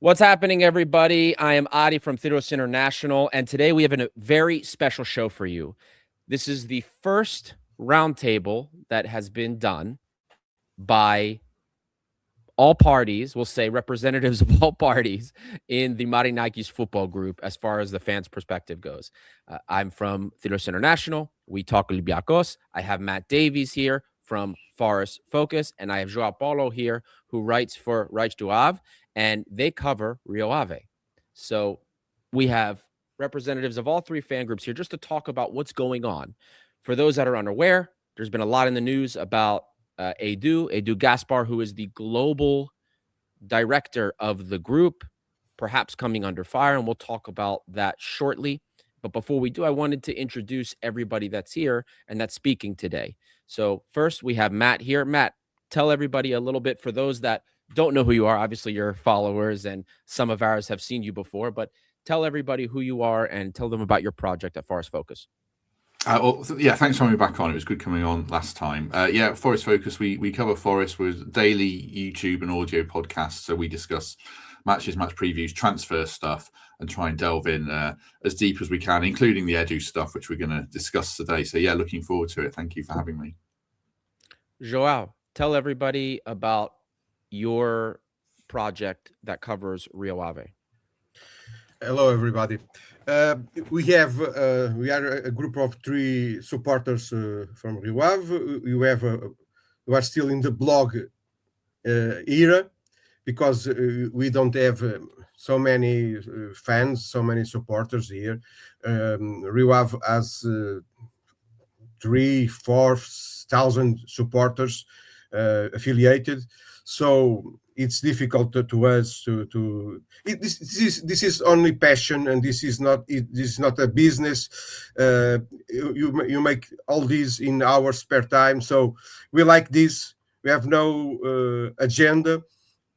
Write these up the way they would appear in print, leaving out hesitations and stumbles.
What's happening, everybody? I am Adi from Theros International, and today we have a very special show for you. This is the first roundtable that has been done by all parties, we'll say representatives of all parties in the Marinakis football group as far as the fans' perspective goes. I'm from Theros International. We talk Olympiacos. I have Matt Davies here from Forest Focus, and I have João Paulo here who writes for Rio Ave, and they cover Rio Ave. So we have representatives of all three fan groups here just to talk about what's going on. For those that are unaware, there's been a lot in the news about Edu Gaspar, who is the global director of the group, perhaps coming under fire, and we'll talk about that shortly. But before we do, I wanted to introduce everybody that's here and that's speaking today. So first, we have Matt here. Matt, tell everybody a little bit for those that don't know who you are. Obviously, you're followers, and some of ours have seen you before, but tell everybody who you are and tell them about your project at Forest Focus. Thanks for having me back on. It was good coming on last time. Forest Focus, we cover Forest with daily YouTube and audio podcasts. So we discuss matches, match previews, transfer stuff, and try and delve in as deep as we can, including the Edu stuff, which we're going to discuss today. So looking forward to it. Thank you for having me. João, tell everybody about your project that covers Rio Ave. Hello, everybody. We are a group of three supporters from Rio Ave. We are still in the blog era because we don't have so many fans, so many supporters here. Rio Ave has 3,000-4,000 supporters affiliated, so it's difficult to us to this is only passion, and this is not a business. You make all this in our spare time, so we like this. We have no agenda.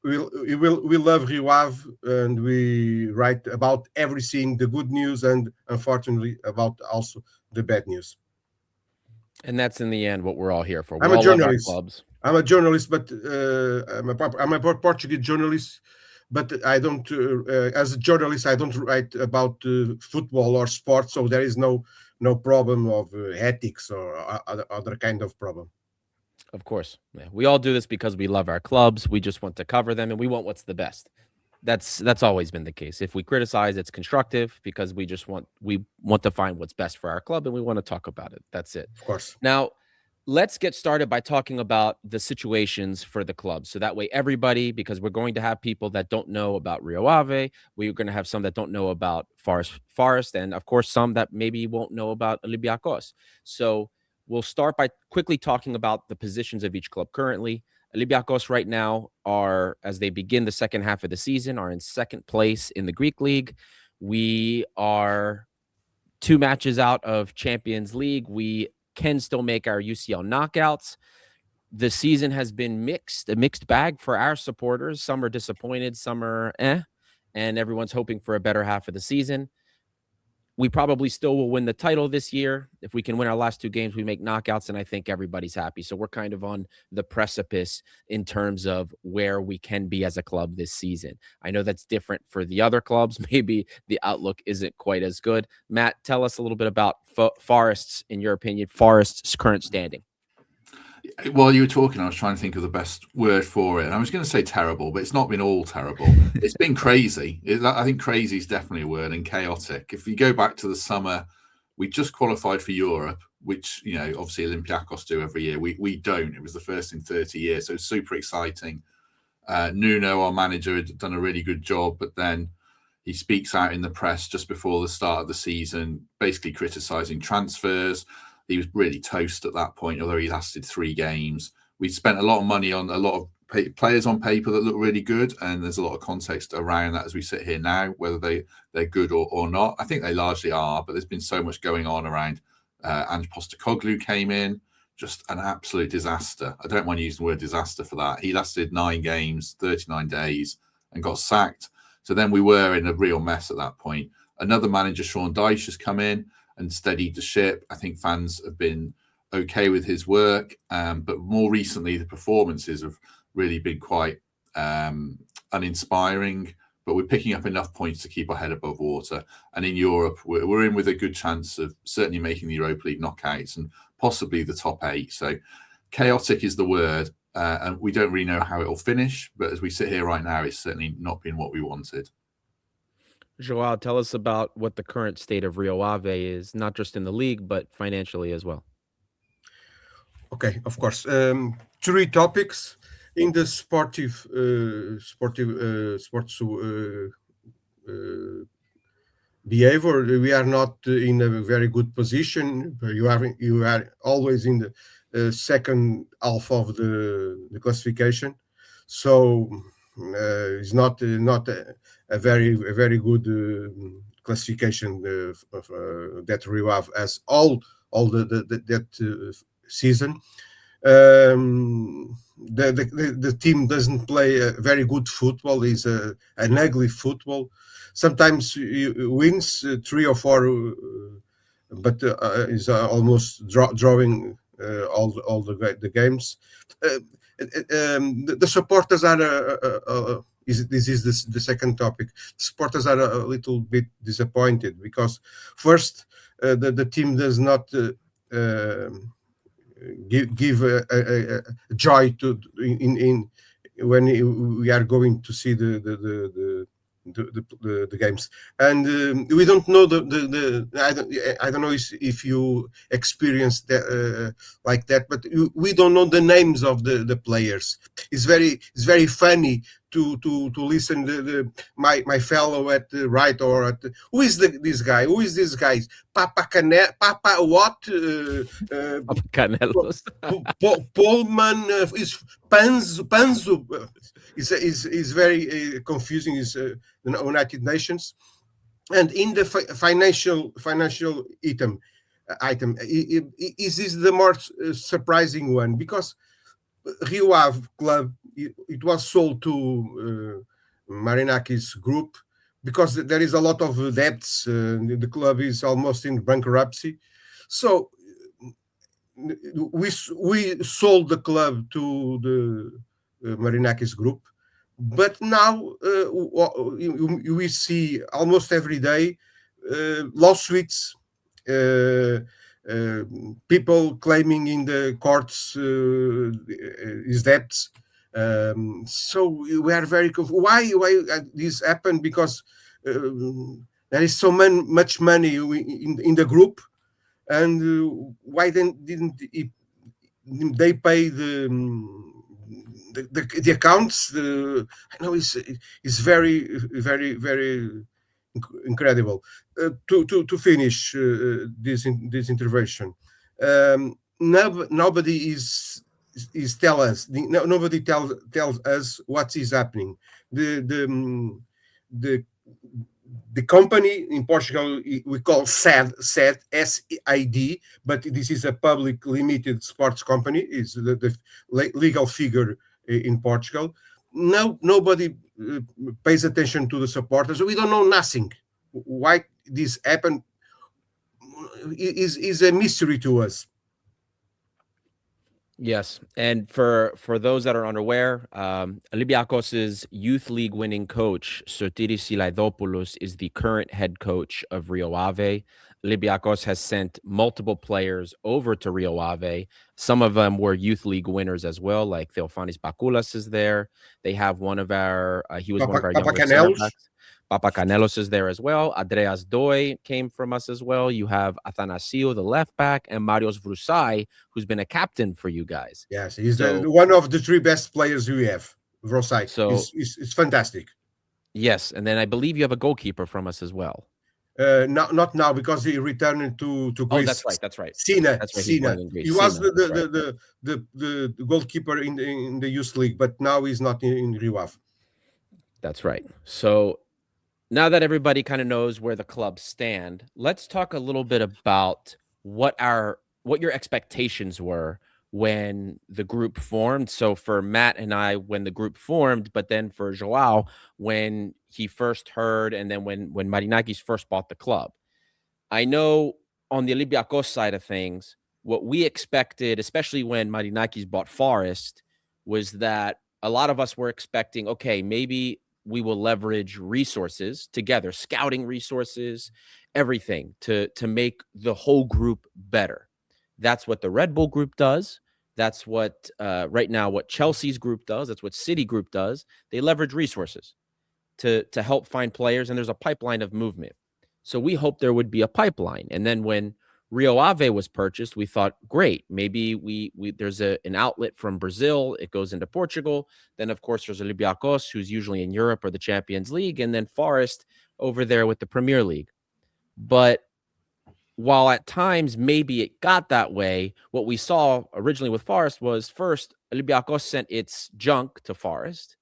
We love Rio Ave, and we write about everything, the good news, and unfortunately about also the bad news. And that's in the end what we're all here for. I'm a journalist. I'm a journalist, but I'm a Portuguese journalist. But I don't, as a journalist, I don't write about football or sports. So there is no problem of ethics or other kind of problem. Of course, we all do this because we love our clubs. We just want to cover them, and we want what's the best. That's always been the case. If we criticize, it's constructive because we want to find what's best for our club, and we want to talk about it. That's it. Of course. Now, let's get started by talking about the situations for the club. So that way everybody, because we're going to have people that don't know about Rio Ave, we're going to have some that don't know about Forest, and of course some that maybe won't know about Olympiacos. So we'll start by quickly talking about the positions of each club currently. Olympiacos right now are, as they begin the second half of the season, are in second place in the Greek League. We are 2 matches out of Champions League. We can still make our UCL knockouts. The season has been a mixed bag for our supporters. Some are disappointed, some are and everyone's hoping for a better half of the season. We probably still will win the title this year. If we can win our last 2 games, we make knockouts, and I think everybody's happy. So we're kind of on the precipice in terms of where we can be as a club this season. I know that's different for the other clubs. Maybe the outlook isn't quite as good. Matt, tell us a little bit about Forest's, in your opinion, Forest's current standing. While you were talking, I was trying to think of the best word for it. And I was going to say terrible, but it's not been all terrible. It's been crazy. I think crazy is definitely a word, and chaotic. If you go back to the summer, we just qualified for Europe, which, obviously Olympiacos do every year. We don't. It was the first in 30 years. So it's super exciting. Nuno, our manager, had done a really good job, but then he speaks out in the press just before the start of the season, basically criticising transfers. He was really toast at that point, although he lasted 3 games. We spent a lot of money on a lot of players on paper that look really good, and there's a lot of context around that as we sit here now, whether they're good or not. I think they largely are, but there's been so much going on around. Ange Postecoglou came in, just an absolute disaster. I don't mind using the word disaster for that. He lasted 9 games, 39 days, and got sacked. So then we were in a real mess at that point. Another manager, Sean Dyche, has come in and steadied the ship. I think fans have been okay with his work, but more recently the performances have really been quite uninspiring. but we're picking up enough points to keep our head above water. And in Europe, we're in with a good chance of certainly making the Europa League knockouts and possibly the top 8. So chaotic is the word, and we don't really know how it will finish. But as we sit here right now, it's certainly not been what we wanted. João, tell us about what the current state of Rio Ave is, not just in the league, but financially as well. Okay, of course. 3 topics in the sports behavior. We are not in a very good position. You are always in the second half of the classification, so it's not a very good classification that Rio Ave has all that season. The team doesn't play a very good football. It's an ugly football. Sometimes wins 3 or 4, but is almost drawing all the games. The supporters are. This is the second topic. Supporters are a little bit disappointed because first the team does not give a joy to in when we are going to see the games, and we don't know I don't know if you experienced that like that, but we don't know the names of the players. It's very funny to listen my fellow at the right or at who is this guy? Who is this guy? Papa what? Papa Canelos. Pullman is Panzu. Is very confusing. Is United Nations, and in the financial item, is the more surprising one because Rio Ave club it was sold to Marinakis group because there is a lot of debts. The club is almost in bankruptcy, so we sold the club to the Marinakis group, but now we see almost every day lawsuits, people claiming in the courts his debts. So we are very confused. Why this happened? Because there is so much money in the group, and why then didn't they pay the accounts? I know it's very incredible. To finish this intervention, nobody is tell us. Nobody tells us what is happening. The company in Portugal we call SAD, SAD, but this is a public limited sports company. Is the legal figure in Portugal. Nobody pays attention to the supporters. We don't know nothing. Why this happened is a mystery to us. Yes, and for those that are unaware, Olympiacos' youth league winning coach, Sotiris Silaidopoulos, is the current head coach of Rio Ave. Olympiacos has sent multiple players over to Rio Ave. Some of them were youth league winners as well, like Theophanis Bakoulas is there. They have one of our, he was one of our younger center backs. Papa Canelos is there as well. Andreas Doi came from us as well. You have Athanasio, the left back, and Marios Vrusai, who's been a captain for you guys. Yes, he's one of the 3 best players we have. Vrusai, so it's fantastic. Yes, and then I believe you have a goalkeeper from us as well. Not now because he returned to Greece. Oh, that's right. Sina. He was the goalkeeper in the youth league, but now he's not in Rio Ave. That's right. So now that everybody kind of knows where the clubs stand, let's talk a little bit about what your expectations were when the group formed. So for Matt and I, when the group formed, but then for João, when he first heard, and then when Marinakis first bought the club. I know on the Olympiacos side of things, what we expected, especially when Marinakis bought Forest, was that a lot of us were expecting, okay, maybe we will leverage resources together, scouting resources, everything to make the whole group better. That's what the Red Bull group does. That's what right now what Chelsea's group does. That's what City group does. They leverage resources to help find players, and there's a pipeline of movement. So we hoped there would be a pipeline. And then when Rio Ave was purchased, we thought, great, maybe we there's an outlet from Brazil. It goes into Portugal. Then, of course, there's Olympiacos, who's usually in Europe or the Champions League, and then Forest over there with the Premier League. But while at times maybe it got that way, what we saw originally with Forest was first, Olympiacos sent its junk to Forest.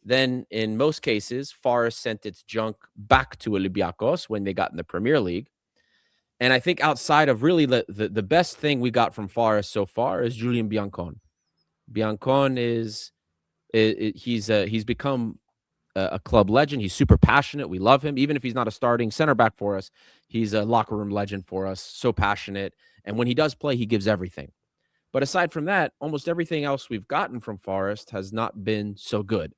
Then, in most cases, Forest sent its junk back to Olympiacos when they got in the Premier League. And I think outside of really the best thing we got from Forest so far is Julian Biancon. Biancon he's become a club legend. He's super passionate. We love him. Even if he's not a starting center back for us, he's a locker room legend for us. So passionate. And when he does play, he gives everything. But aside from that, almost everything else we've gotten from Forest has not been so good.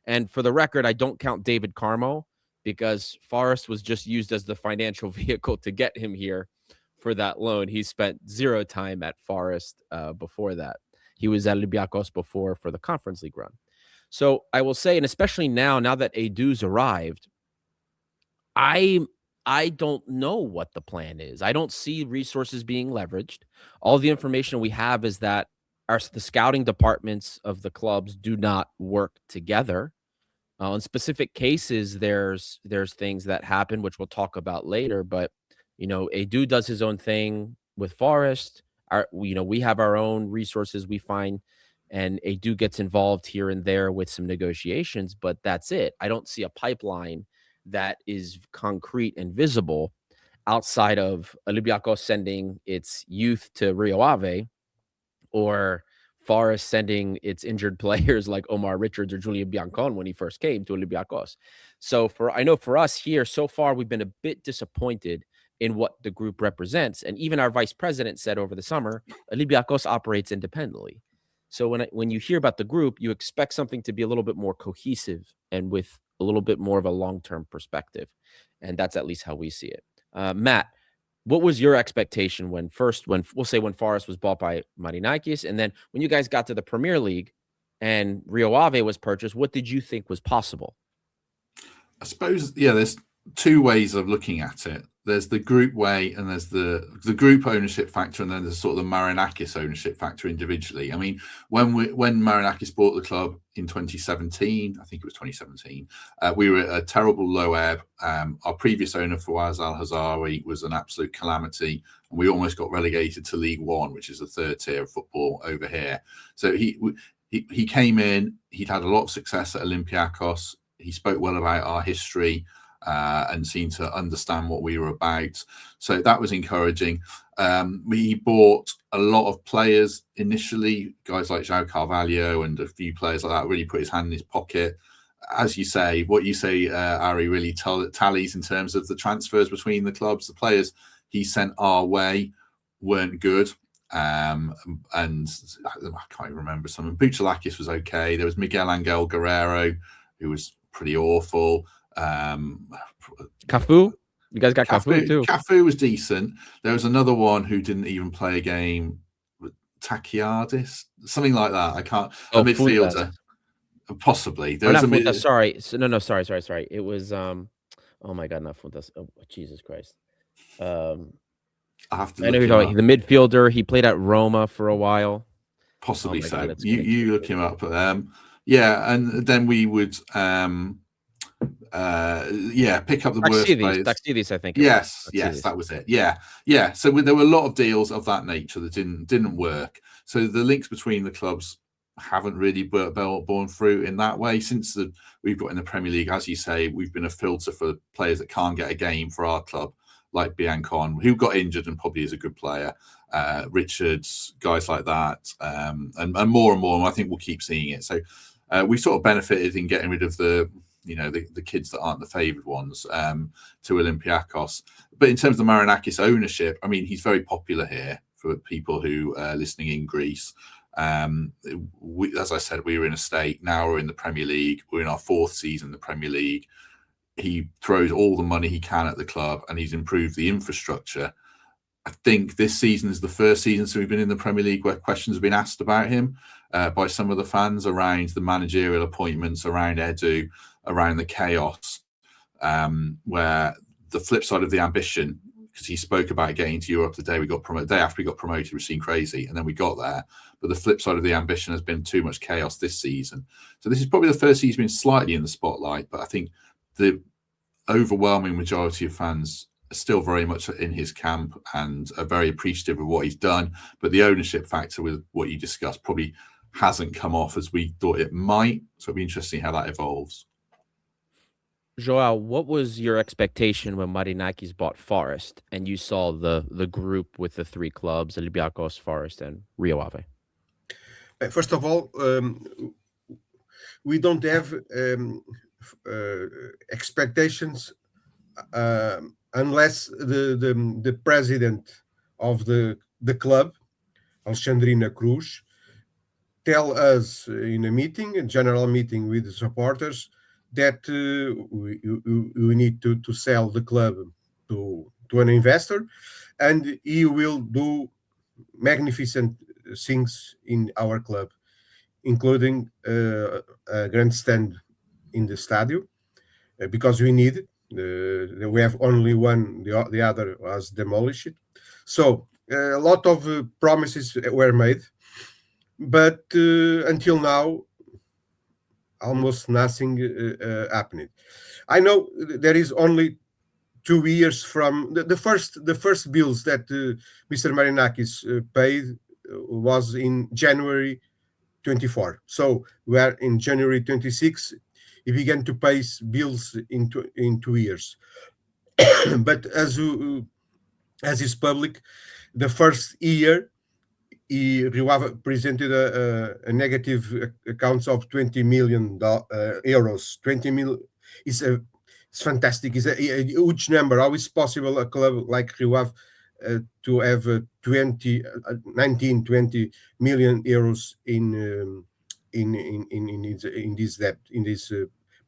And for the record, I don't count David Carmo because Forest was just used as the financial vehicle to get him here for that loan. He spent 0 time at Forest before that. He was at Olympiacos before for the Conference League run. So I will say, and especially now that Edu's arrived, I don't know what the plan is. I don't see resources being leveraged. All the information we have is that the scouting departments of the clubs do not work together. In specific cases, there's things that happen, which we'll talk about later. But Edu does his own thing with Forest. We have our own resources we find, and Edu gets involved here and there with some negotiations. But that's it. I don't see a pipeline that is concrete and visible outside of Olympiacos sending its youth to Rio Ave, or Forest sending its injured players like Omar Richards or Julian Biancon when he first came to Olympiacos. So I know for us here, so far, we've been a bit disappointed in what the group represents. And even our vice president said over the summer, Olympiacos operates independently. So when you hear about the group, you expect something to be a little bit more cohesive and with a little bit more of a long-term perspective. And that's at least how we see it. Matt, what was your expectation when Forest was bought by Marinakis, and then when you guys got to the Premier League and Rio Ave was purchased, what did you think was possible? I suppose, there's 2 ways of looking at it. There's the group way, and there's the group ownership factor, and then there's sort of the Marinakis ownership factor individually. I mean, when Marinakis bought the club in 2017, I think it was 2017, we were at a terrible low ebb. Our previous owner, Fawaz Al-Hazawi, was an absolute calamity, and we almost got relegated to League One, which is the 3rd tier of football over here. So he came in, he'd had a lot of success at Olympiacos. He spoke well about our history, and seemed to understand what we were about. So that was encouraging. We bought a lot of players initially, guys like João Carvalho and a few players like that, really put his hand in his pocket. As you say, what you say, Ari, really tallies in terms of the transfers between the clubs. The players he sent our way weren't good. And I can't remember some. Buchalakis was okay. There was Miguel Angel Guerrero, who was pretty awful. Cafu, you guys got Cafu too. Cafu was decent. There was another one who didn't even play a game, Takiadis, something like that. I can't. A midfielder, possibly. There was sorry. It was oh my god, not Fuentes. Oh, Jesus Christ. I have to. I know you're talking the midfielder. He played at Roma for a while. Possibly so. God, you look him up. And then we would pick up the worst players. Taxidis, I think. Yes, that was it. Yeah. So there were a lot of deals of that nature that didn't work. So the links between the clubs haven't really borne fruit in that way. Since we've got in the Premier League, as you say, we've been a filter for players that can't get a game for our club, like Biancon, who got injured and probably is a good player. Richards, guys like that, and more and more. And I think we'll keep seeing it. So we sort of benefited in getting rid of the kids that aren't the favoured ones to Olympiacos. But in terms of Marinakis ownership, I mean, he's very popular here for people who are listening in Greece. As I said, we were in a state. Now we're in the Premier League. We're in our 4th season in the Premier League. He throws all the money he can at the club, and he's improved the infrastructure. I think this season is the first season since we've been in the Premier League where questions have been asked about him by some of the fans around the managerial appointments, around Edu, around the chaos, where the flip side of the ambition, because he spoke about getting to Europe the day we got promoted, day after we got promoted, which seemed crazy, and then we got there. But the flip side of the ambition has been too much chaos this season. So this is probably the first season he's been slightly in the spotlight, but I think the overwhelming majority of fans are still very much in his camp and are very appreciative of what he's done. But the ownership factor with what you discussed probably hasn't come off as we thought it might. So it'll be interesting how that evolves. João, what was your expectation when Marinakis bought Forest and you saw the group with the 3 clubs, Olympiacos, Forest, and Rio Ave? First of all, we don't have expectations unless the president of the club, Alexandrina Cruz, tell us in a general meeting with the supporters, that we need to sell the club to an investor, and he will do magnificent things in our club, including a grandstand in the stadium, because we need it. We have only one, the other was demolished. So a lot of promises were made, but until now, almost nothing happened. I know there is only 2 years from the first bills that Mr. Marinakis paid was in January 24. So we are in January 26. He began to pay bills in 2 years. But as is public, the first year, Rio Ave presented a negative accounts of 20 million euros. 20 million is it's fantastic. It's a huge number. How is possible a club like Rio Ave to have 20 million euros in this debt, in these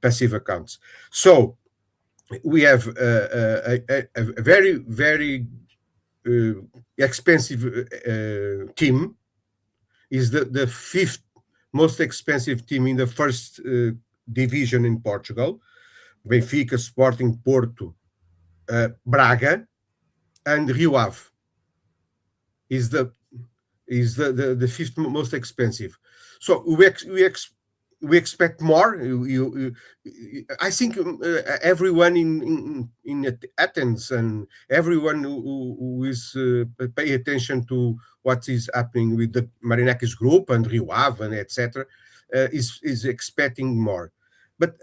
passive accounts? So we have a very, very expensive team. Is the 5th most expensive team in the first division in Portugal. Benfica, Sporting, Porto, Braga, and Rio Ave is the 5th most expensive. So we expect more. I think everyone in Athens and everyone who is pay attention to what is happening with the Marinakis group and Rio Ave and etc. Is expecting more. But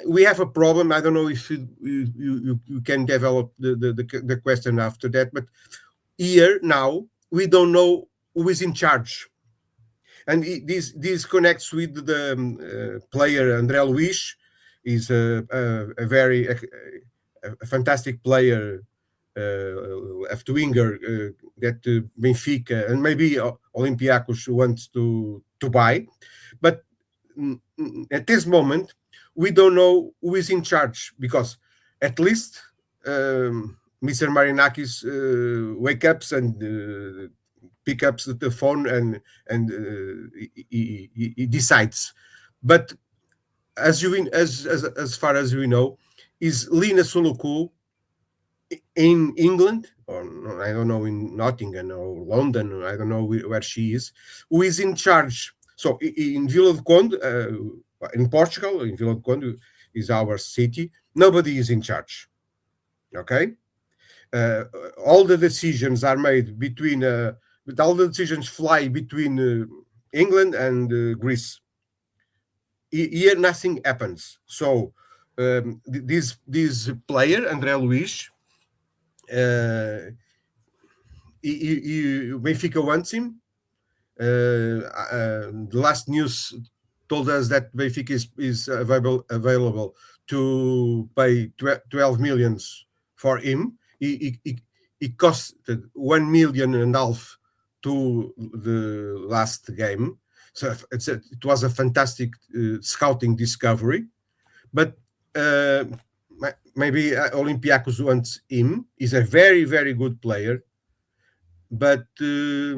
we have a problem. I don't know if you can develop the question after that. But here now we don't know who is in charge. And this connects with the player André Luiz. Is a very fantastic player, left winger that Benfica and maybe Olympiacos wants to buy. But at this moment, we don't know who is in charge, because at least Mr. Marinakis wake up and pick up the phone and he decides. But as far as we know, is Lina Suluku in England, or I don't know, in Nottingham or London, or I don't know where she is, who is in charge. So in Vila do Conde, in Portugal, in Vila do Conde is our city, nobody is in charge. Okay, all the decisions are made between. But all the decisions fly between England and Greece. Here nothing happens. So this player André Luiz, Benfica wants him. The last news told us that Benfica is available to pay 12 millions for him. He costed 1.5 million to the last game. So it was a fantastic scouting discovery, but maybe Olympiacos wants him. He's a very, very good player, but I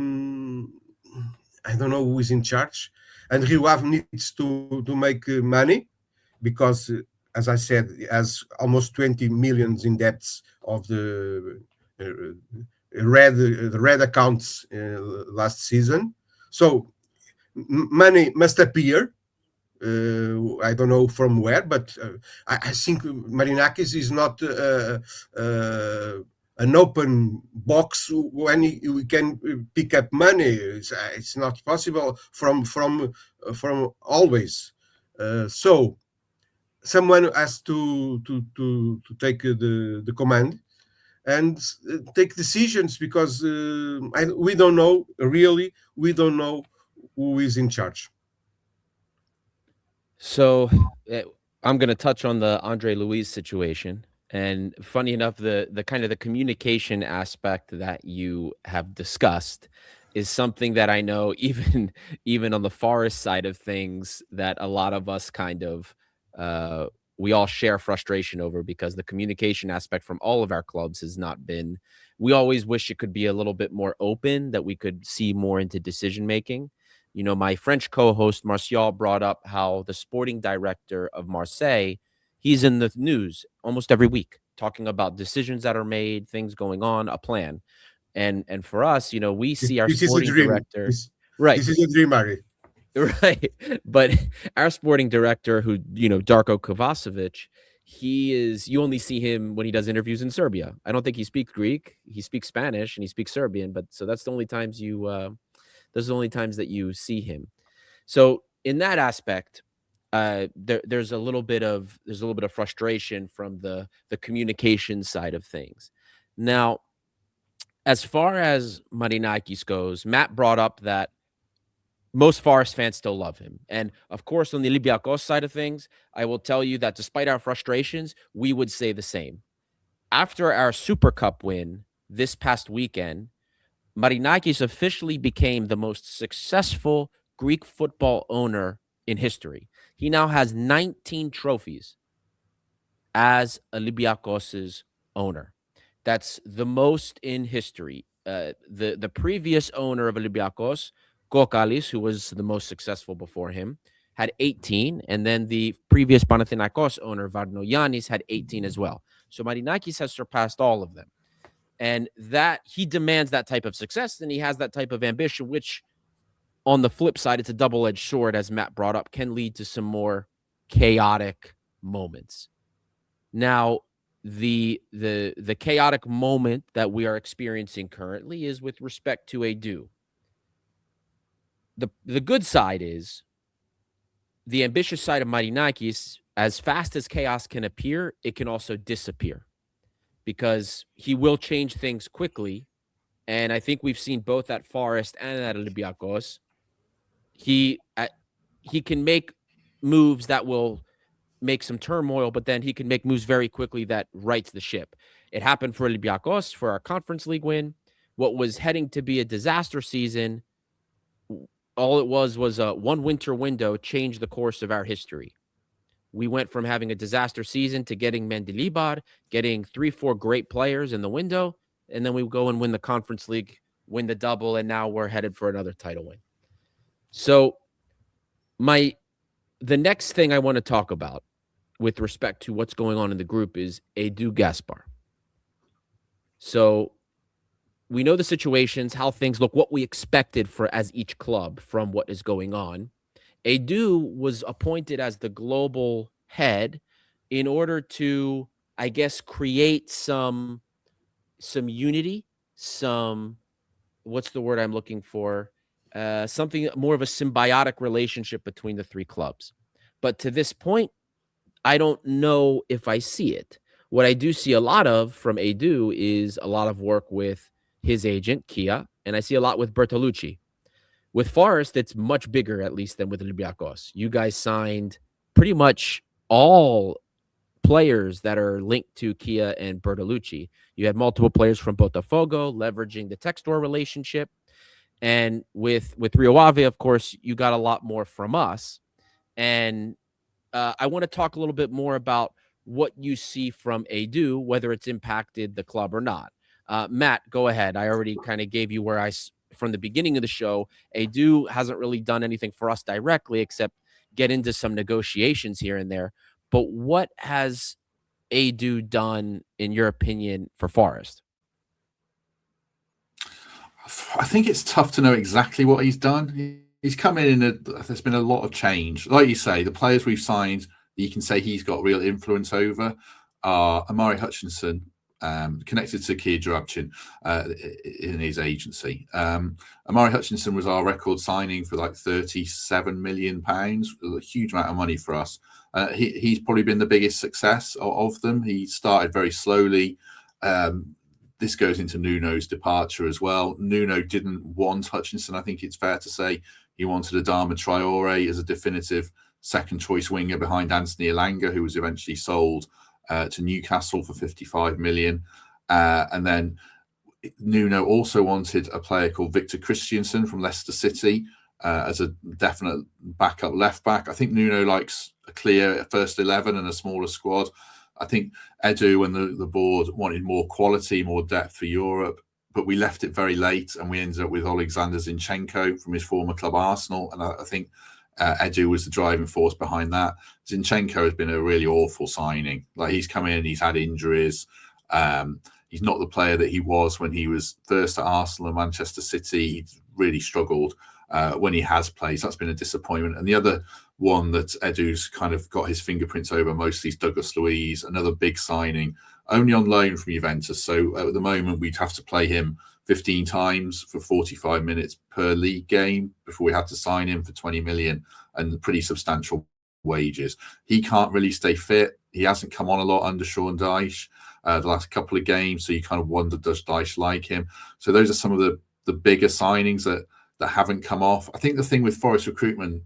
don't know who is in charge. And Rio Ave needs to make money because, as I said, it has almost 20 millions in debts of the red accounts last season. So money must appear. I don't know from where, but I think Marinakis is not an open box when we can pick up money. It's not possible from always. So someone has to take the command and take decisions because we don't know really. We don't know who is in charge. So I'm going to touch on the Andre Luiz situation. And funny enough, the kind of the communication aspect that you have discussed is something that I know even on the Forest side of things that a lot of us kind of we all share frustration over because the communication aspect from all of our clubs has not been. We always wish it could be a little bit more open, that we could see more into decision making. You know, my French co-host Martial brought up how the sporting director of Marseille, he's in the news almost every week talking about decisions that are made, things going on, a plan. And for us, you know, we see our sporting director. Right. This is a dream, Ari. Right. But our sporting director, who, you know, Darko Kovacevic, you only see him when he does interviews in Serbia. I don't think he speaks Greek. He speaks Spanish and he speaks Serbian, but so that's the only times those are the only times that you see him. So in that aspect, there's a little bit of frustration from the communication side of things. Now, as far as Marinakis goes, Matt brought up that most Forest fans still love him. And of course, on the Olympiacos side of things, I will tell you that despite our frustrations, we would say the same. After our Super Cup win this past weekend, Marinakis officially became the most successful Greek football owner in history. He now has 19 trophies as Olympiacos' owner. That's the most in history. The previous owner of Olympiacos, Kokalis, who was the most successful before him, had 18, and then the previous Panathinaikos owner, Varnogiannis, had 18 as well. So Marinakis has surpassed all of them. And that he demands that type of success, and he has that type of ambition, which on the flip side, it's a double-edged sword, as Matt brought up, can lead to some more chaotic moments. Now, the chaotic moment that we are experiencing currently is with respect to Edu. The good side is the ambitious side of Marinakis, as fast as chaos can appear, it can also disappear, because he will change things quickly. And I think we've seen both at Forest and at Olympiacos. He can make moves that will make some turmoil, but then he can make moves very quickly that rights the ship. It happened for Olympiacos for our Conference League win. What was heading to be a disaster season, all it was a one winter window changed the course of our history. We went from having a disaster season to getting Mendilibar, getting 3-4 great players in the window, and then we go and win the Conference League, win the double, and now we're headed for another title win. So the next thing I want to talk about with respect to what's going on in the group is Edu Gaspar. So we know the situations, how things look, what we expected for as each club from what is going on. Edu was appointed as the global head in order to, I guess, create some unity, what's the word I'm looking for? Something more of a symbiotic relationship between the three clubs. But to this point, I don't know if I see it. What I do see a lot of from Edu is a lot of work with his agent, Kia, and I see a lot with Bertolucci. With Forest, it's much bigger, at least, than with Olympiacos. You guys signed pretty much all players that are linked to Kia and Bertolucci. You had multiple players from Botafogo leveraging the Textor relationship. And with Rio Ave, of course, you got a lot more from us. And I want to talk a little bit more about what you see from Edu, whether it's impacted the club or not. Matt, go ahead. I already kind of gave you where from the beginning of the show. Edu hasn't really done anything for us directly except get into some negotiations here and there. But what has Edu done, in your opinion, for Forest? I think it's tough to know exactly what he's done. He's come in there's been a lot of change. Like you say, the players we've signed, you can say he's got real influence over, are Amari Hutchinson, connected to Kia Jarabchin in his agency. Amari Hutchinson was our record signing for like £37 million, a huge amount of money for us. He's probably been the biggest success of them. He started very slowly. This goes into Nuno's departure as well. Nuno didn't want Hutchinson. I think it's fair to say he wanted Adama Traore as a definitive second choice winger behind Anthony Elanga, who was eventually sold to Newcastle for 55 million. And then Nuno also wanted a player called Victor Christiansen from Leicester City as a definite backup left back. I think Nuno likes a clear first 11 and a smaller squad. I think Edu and the board wanted more quality, more depth for Europe, but we left it very late and we ended up with Alexander Zinchenko from his former club Arsenal. And I think Edu was the driving force behind that. Zinchenko has been a really awful signing. Like, he's come in, he's had injuries. He's not the player that he was when he was first at Arsenal and Manchester City. He's really struggled when he has played. So that's been a disappointment. And the other one that Edu's kind of got his fingerprints over mostly is Douglas Luiz, another big signing, only on loan from Juventus. So at the moment, we'd have to play him 15 times for 45 minutes per league game before we had to sign him for 20 million and pretty substantial wages. He can't really stay fit. He hasn't come on a lot under Sean Dyche the last couple of games. So you kind of wonder, does Dyche like him? So those are some of the bigger signings that haven't come off. I think the thing with Forest recruitment,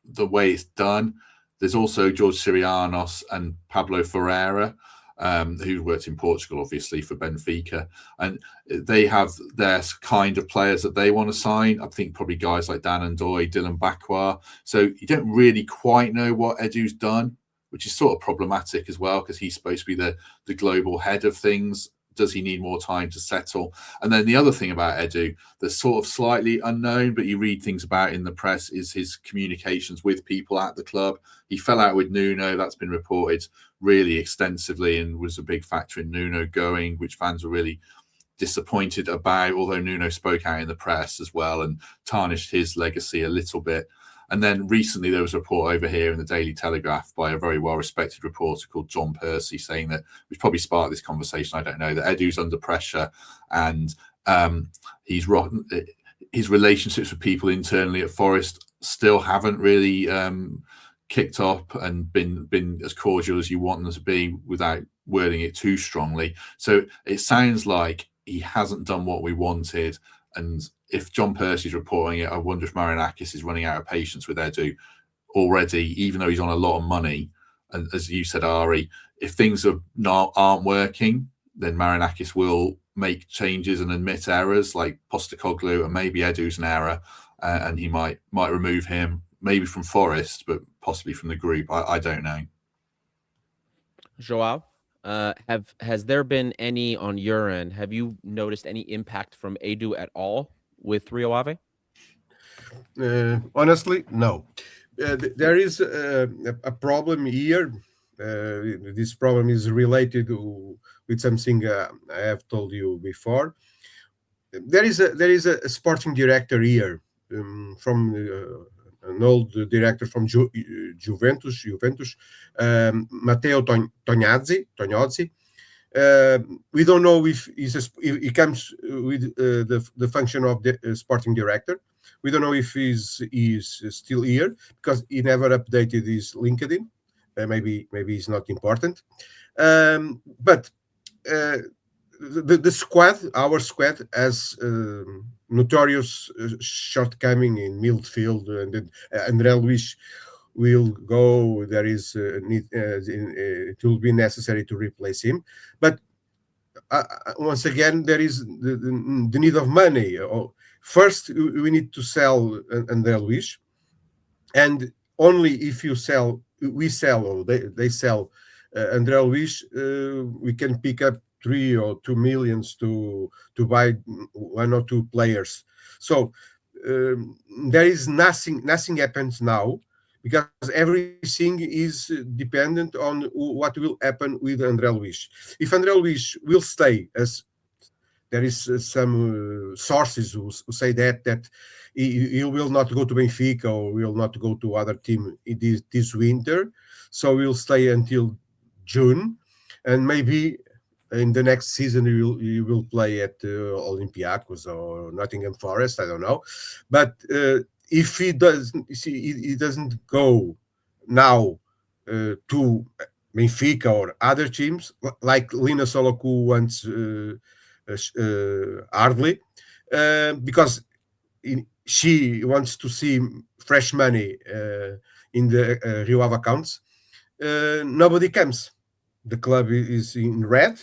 the way it's done, there's also George Sirianos and Pablo Ferreira, who worked in Portugal, obviously, for Benfica. And they have their kind of players that they want to sign. I think probably guys like Dan Ndoye, Dylan Bakwa. So you don't really quite know what Edu's done, which is sort of problematic as well, because he's supposed to be the global head of things. Does he need more time to settle? And then the other thing about Edu that's sort of slightly unknown, but you read things about in the press, is his communications with people at the club. He fell out with Nuno. That's been reported really extensively and was a big factor in Nuno going, which fans were really disappointed about, although Nuno spoke out in the press as well and tarnished his legacy a little bit. And then recently there was a report over here in the Daily Telegraph by a very well-respected reporter called John Percy saying that, which probably sparked this conversation, I don't know, that Edu's under pressure and he's rotten. His relationships with people internally at Forest still haven't really kicked up and been as cordial as you want them to be without wording it too strongly. So it sounds like he hasn't done what we wanted. And if John Percy's reporting it, I wonder if Marinakis is running out of patience with Edu already, even though he's on a lot of money. And as you said, Ari, if things aren't working, then Marinakis will make changes and admit errors, like Postecoglou, and maybe Edu's an error, and he might remove him, maybe from Forest, but possibly from the group. I don't know. João, has there been any on your end? Have you noticed any impact from Edu at all with Rio Ave? Honestly, no. There is a problem here. This problem is related with something I have told you before. There is a sporting director here from an old director from Juventus, Matteo Tognazzi. We don't know if he comes with the function of the sporting director. We don't know if he's still here because he never updated his LinkedIn. Maybe he's not important. But the squad, our squad, has notorious shortcoming in midfield, and André Luiz will go. There is it will be necessary to replace him, but once again, there is the need of money. first we need to sell André Luis, and only if we sell, or they sell André Luis, we can pick up 3 or 2 millions to buy 1 or 2 players. So there is nothing happens now, because everything is dependent on what will happen with André Luis. If André Luis will stay, as there is some sources who say that he will not go to Benfica or will not go to other team this winter, so he'll stay until June, and maybe in the next season he will play at Olympiacos or Nottingham Forest. I don't know, but if he doesn't go now to Benfica or other teams like Lina Soloku wants hardly, because she wants to see fresh money in the Rio Ave accounts. Nobody comes. The club is in red,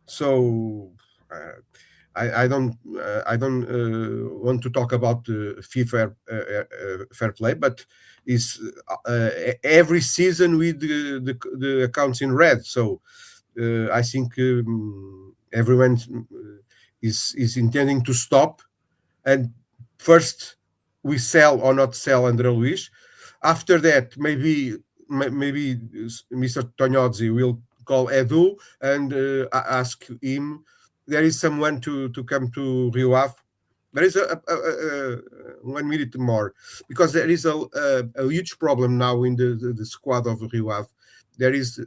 so I don't want to talk about FIFA fair play, but is every season with the accounts in red. So I think everyone is intending to stop, and first we sell or not sell André Luis. After that, maybe Mr. Tognozzi will call Edu and ask him. There is someone to come to Rio Ave. There is a 1 minute more, because there is a huge problem now in the squad of Rio Ave. There is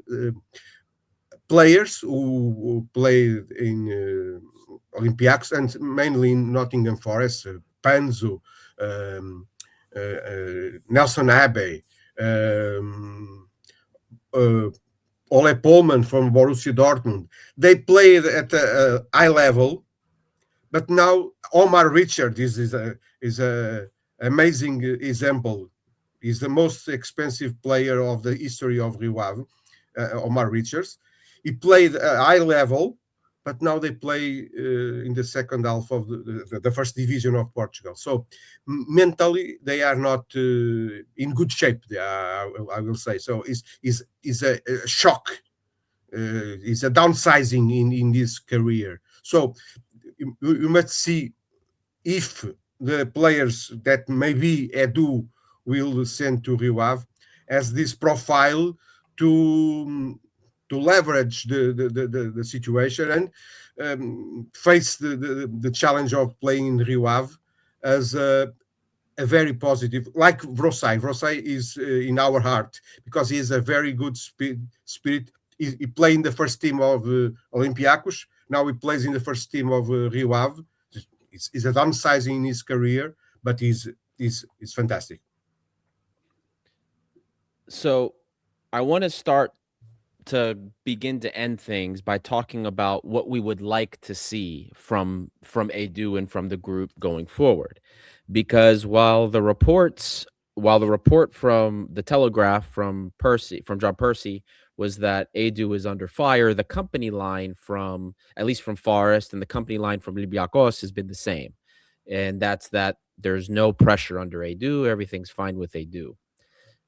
players who played in Olympiacos and mainly in Nottingham Forest, Panzo, Nelson Abbey, Ole Pullman from Borussia Dortmund. They played at a high level, but now Omar Richard is a amazing example. He's the most expensive player of the history of Rio Ave, Omar Richards. He played a high level, but now they play in the second half of the first division of Portugal. So mentally, they are not in good shape. I will say so. Is a shock. It's a downsizing in this career. So you must see if the players that maybe Edu will send to Rio Ave as this profile to leverage the situation and face the challenge of playing in Rio Ave as a very positive, like Vrosai. Vrosai is in our heart because he is a very good spirit. He played in the first team of Olympiacos. Now he plays in the first team of Rio Ave. It's a downsizing in his career, but he's fantastic. So I want to start to begin to end things by talking about what we would like to see from Edu and from the group going forward. Because while the report from the Telegraph from John Percy was that Edu is under fire, the company line from, at least from Forest, and the company line from Olympiacos has been the same. And that's that there's no pressure under Edu, everything's fine with Edu.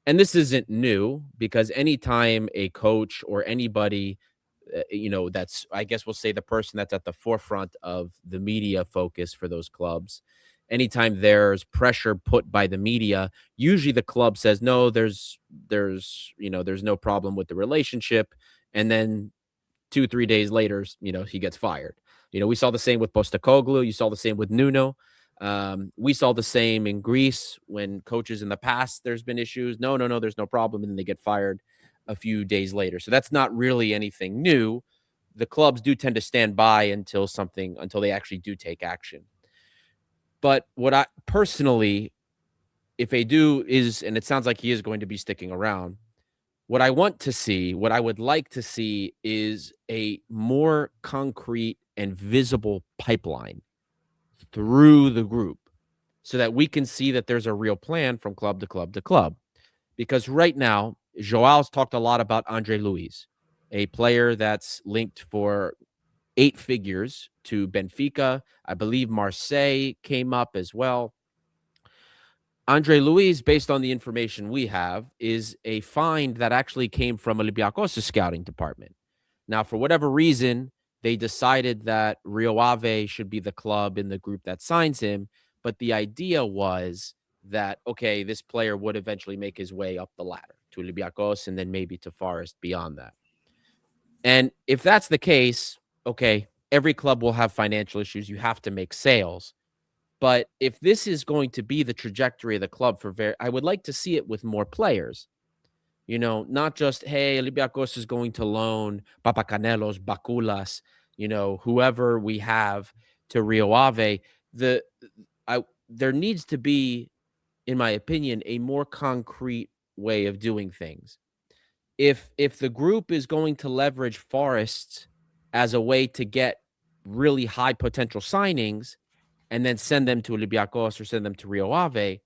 And this isn't new, because anytime a coach or anybody, that's, I guess we'll say, the person that's at the forefront of the media focus for those clubs, anytime there's pressure put by the media, usually the club says, no, there's no problem with the relationship. And then 2-3 days later, he gets fired. We saw the same with Postecoglou. You saw the same with Nuno. We saw the same in Greece when coaches in the past, there's been issues. No, there's no problem. And then they get fired a few days later. So that's not really anything new. The clubs do tend to stand by until they actually do take action. But what I personally, if Edu is, and it sounds like he is going to be sticking around, what I would like to see is a more concrete and visible pipeline through the group so that we can see that there's a real plan from club to club to club. Because right now, João's talked a lot about André Luiz, a player that's linked for 8 figures to Benfica. I believe Marseille came up as well. Andre Luiz, based on the information we have, is a find that actually came from Olympiacos' scouting department. Now, for whatever reason, they decided that Rio Ave should be the club in the group that signs him. But the idea was that, okay, this player would eventually make his way up the ladder to Olympiacos and then maybe to Forest beyond that. And if that's the case, okay, every club will have financial issues. You have to make sales. But if this is going to be the trajectory of the club I would like to see it with more players. You know, not just, hey, Olympiacos is going to loan Papacanelos, Baculas, you know, whoever we have to Rio Ave. There needs to be, in my opinion, a more concrete way of doing things. If the group is going to leverage Forest as a way to get really high potential signings and then send them to Olympiacos or send them to Rio Ave,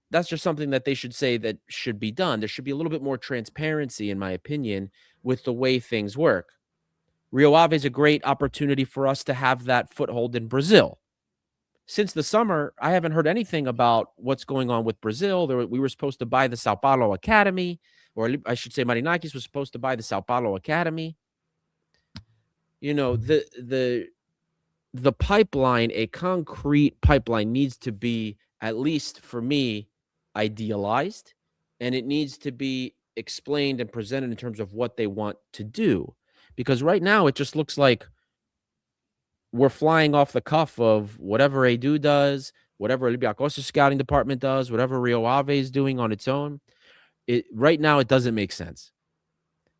that's just something that they should say that should be done. There should be a little bit more transparency, in my opinion, with the way things work. Rio Ave is a great opportunity for us to have that foothold in Brazil. Since the summer, I haven't heard anything about what's going on with Brazil. We were supposed to buy the Sao Paulo Academy, or I should say Marinakis was supposed to buy the Sao Paulo Academy. You know, the pipeline, a concrete pipeline, needs to be, at least for me, idealized, and it needs to be explained and presented in terms of what they want to do. Because right now it just looks like we're flying off the cuff of whatever Edu does, whatever Olympiacos' scouting department does, whatever Rio Ave is doing on its own. Right now it doesn't make sense.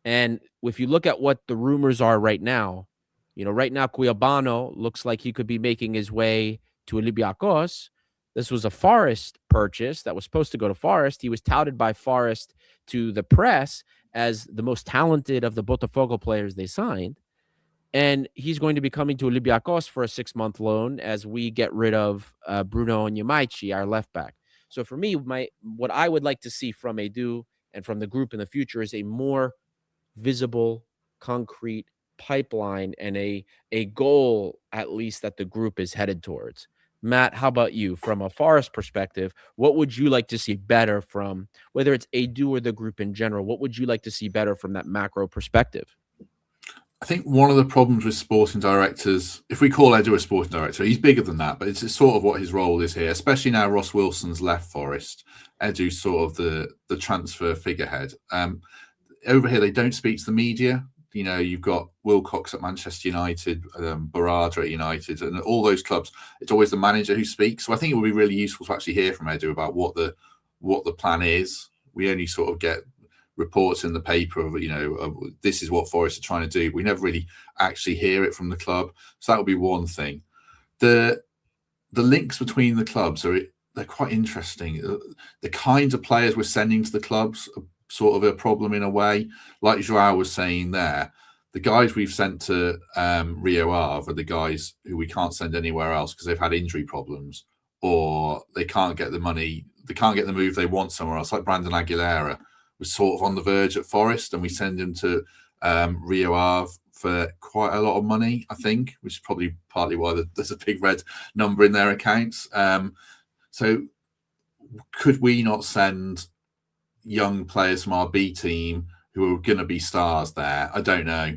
And if you look at what the rumors are right now, you know, right now Cuiabano looks like he could be making his way to Olympiacos. This was a Forest purchase that was supposed to go to Forest. He was touted by Forest to the press as the most talented of the Botafogo players they signed. And he's going to be coming to Olympiacos for a 6-month loan as we get rid of Bruno Onyemaichi, our left back. So for me, what I would like to see from Edu and from the group in the future is a more visible, concrete pipeline and a goal, at least, that the group is headed towards. Matt, how about you? From a Forest perspective, what would you like to see better from, whether it's Edu or the group in general, what would you like to see better from that macro perspective? I think one of the problems with sporting directors, if we call Edu a sporting director, he's bigger than that, but it's sort of what his role is here, especially now Ross Wilson's left Forest. Edu's sort of the transfer figurehead. Over here, they don't speak to the media. You know, you've got Wilcox at Manchester United, Barada at United, and all those clubs. It's always the manager who speaks. So I think it would be really useful to actually hear from Edu about what the plan is. We only sort of get reports in the paper of, you know, this is what Forest are trying to do. We never really actually hear it from the club. So that would be one thing. The links between the clubs they're quite interesting. The kinds of players we're sending to the clubs are sort of a problem in a way. Like João was saying there, the guys we've sent to Rio Ave are the guys who we can't send anywhere else because they've had injury problems or they can't get the money, they can't get the move they want somewhere else. Like Brandon Aguilera was sort of on the verge at Forest and we send him to Rio Ave for quite a lot of money, I think, which is probably partly why there's a big red number in their accounts. So could we not send young players from our B team who are going to be stars there? I don't know.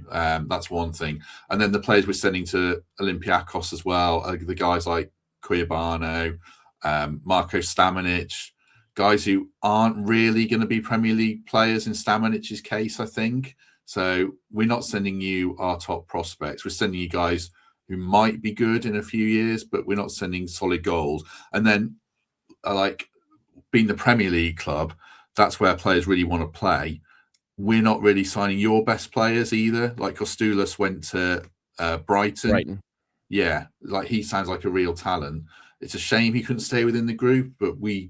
That's one thing. And then the players we're sending to Olympiacos as well are the guys like Cuiabano, Marko Stamanic, guys who aren't really going to be Premier League players in Stamanic's case, I think. So we're not sending you our top prospects. We're sending you guys who might be good in a few years, but we're not sending solid goals. And then, like, being the Premier League club, that's where players really want to play. We're not really signing your best players either. Like Kostoulis went to Brighton. Yeah, like he sounds like a real talent. It's a shame he couldn't stay within the group, but we'd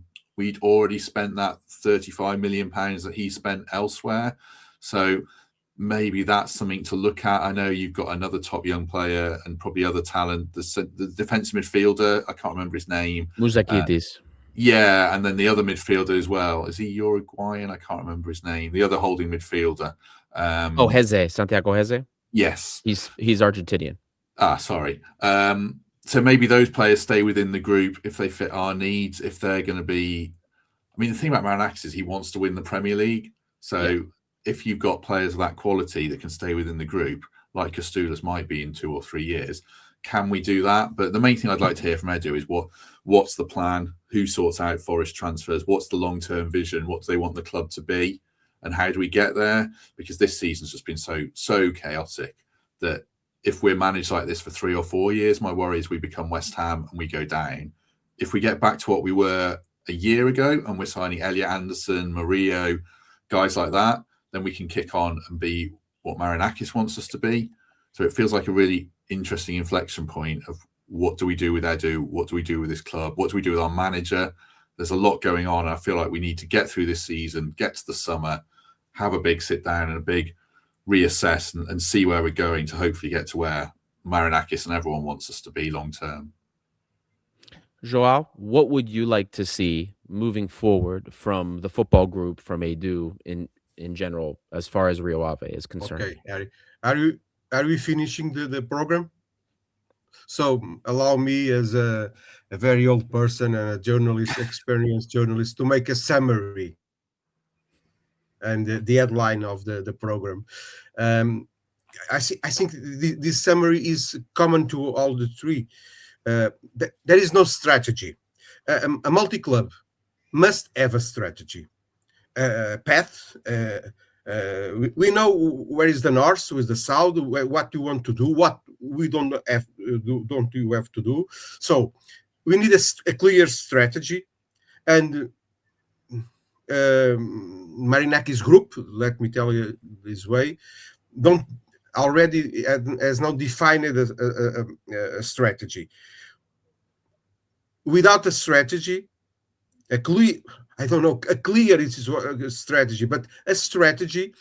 already spent that £35 million that he spent elsewhere. So maybe that's something to look at. I know you've got another top young player and probably other talent. The defensive midfielder, I can't remember his name. Muzakidis. Yeah, and then the other midfielder as well. Is he Uruguayan? I can't remember his name. The other holding midfielder. Heze, Santiago Heze. Yes. He's Argentinian. Sorry. So maybe those players stay within the group if they fit our needs, if they're going to be... I mean, the thing about Marinakis is he wants to win the Premier League. So if you've got players of that quality that can stay within the group, like Castulas might be in 2 or 3 years, can we do that? But the main thing I'd like to hear from Edu is what's the plan? Who sorts out Forest transfers? What's the long-term vision? What do they want the club to be? And how do we get there? Because this season's just been so chaotic that if we're managed like this for 3 or 4 years, my worry is we become West Ham and we go down. If we get back to what we were a year ago and we're signing Elliot Anderson, Murillo, guys like that, then we can kick on and be what Marinakis wants us to be. So it feels like a really interesting inflection point of what do we do with Edu? What do we do with this club? What do we do with our manager? There's a lot going on. I feel like we need to get through this season, get to the summer, have a big sit down and a big reassess and see where we're going to hopefully get to where Marinakis and everyone wants us to be long term. João, what would you like to see moving forward from the football group, from Edu in general, as far as Rio Ave is concerned? Okay, Harry, are we finishing the program? So allow me, as a very old person and a journalist, experienced journalist, to make a summary and the headline of the program. I think this summary is common to all the three. There is no strategy. A multi-club must have a strategy, path. We know where is the north, where is the south, what you want to do, what we don't have to do. So we need a clear strategy. And Marinakis group, let me tell you this way, has not defined a strategy. Without a strategy, a clear is a strategy, but a strategy.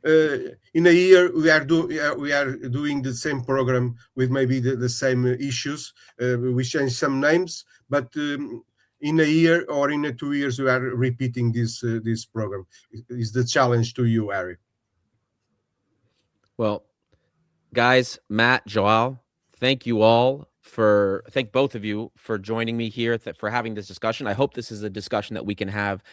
In a year, we are doing the same program with maybe the same issues. We change some names, but in a year or in 2 years, we are repeating this program. Is the challenge to you, Harry? Well, guys, Matt, João, thank both of you for joining me here, for having this discussion. I hope this is a discussion that we can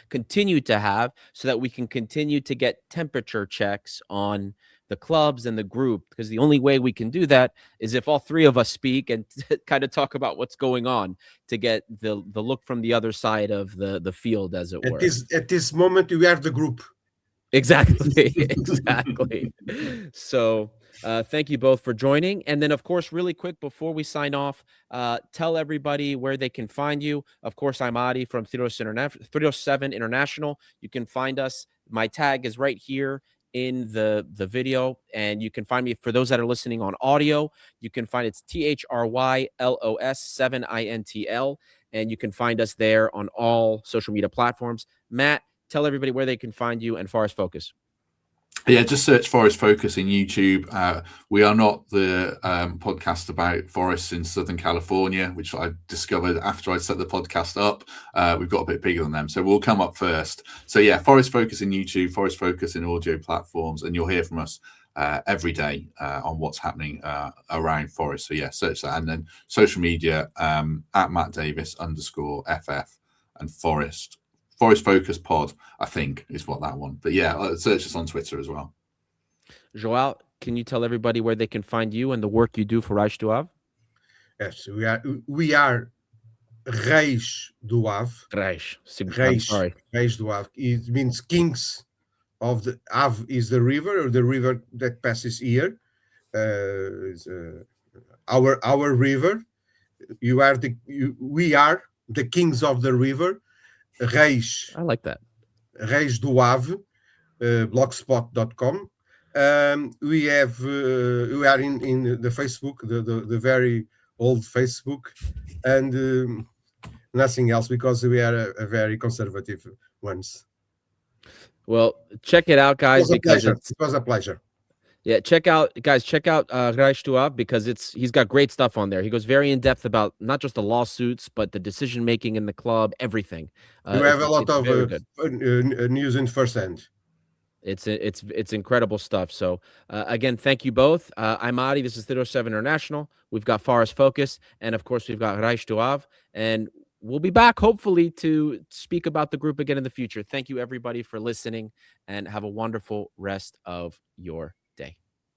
continue to have, so that we can continue to get temperature checks on the clubs and the group, because the only way we can do that is if all three of us speak and kind of talk about what's going on, to get the look from the other side of the field, as it were. At this moment, we are the group. Exactly. So thank you both for joining. And then, of course, really quick before we sign off, tell everybody where they can find you. Of course, I'm Adi from 307 International. You can find us. My tag is right here in the video, and you can find me. For those that are listening on audio, you can find it's THRYLOS7INTL, and you can find us there on all social media platforms. Matt, tell everybody where they can find you and Forest Focus. Yeah, just search Forest Focus in YouTube. We are not the podcast about forests in Southern California, which I discovered after I set the podcast up. We've got a bit bigger than them, so we'll come up first. So yeah, Forest Focus in YouTube, Forest Focus in audio platforms, and you'll hear from us every day on what's happening around Forest. So yeah, search that. And then social media at Matt Davis _FF and Forest Focus Pod, I think, is what that one. But yeah, search us on Twitter as well. João, can you tell everybody where they can find you and the work you do for Edu Ave? Yes, we are Reis do Ave. Reis. I'm sorry. Reis do Ave. It means kings of the Ave is the river, or the river that passes here. Our river. We are the kings of the river. Reis. I like that. Reis do Ave, blogspot.com. We are in the Facebook, the very old Facebook, and nothing else, because we are a very conservative ones. Well, check it out, guys. It was a pleasure. Yeah, check out Reis do Ave, because he's got great stuff on there. He goes very in depth about not just the lawsuits, but the decision making in the club, everything. You have a lot of news in first hand. It's incredible stuff. So again, thank you both. I'm Adi. This is Theodore 7 International. We've got Forest Focus, and of course we've got Rio Ave, and we'll be back hopefully to speak about the group again in the future. Thank you everybody for listening, and have a wonderful rest of your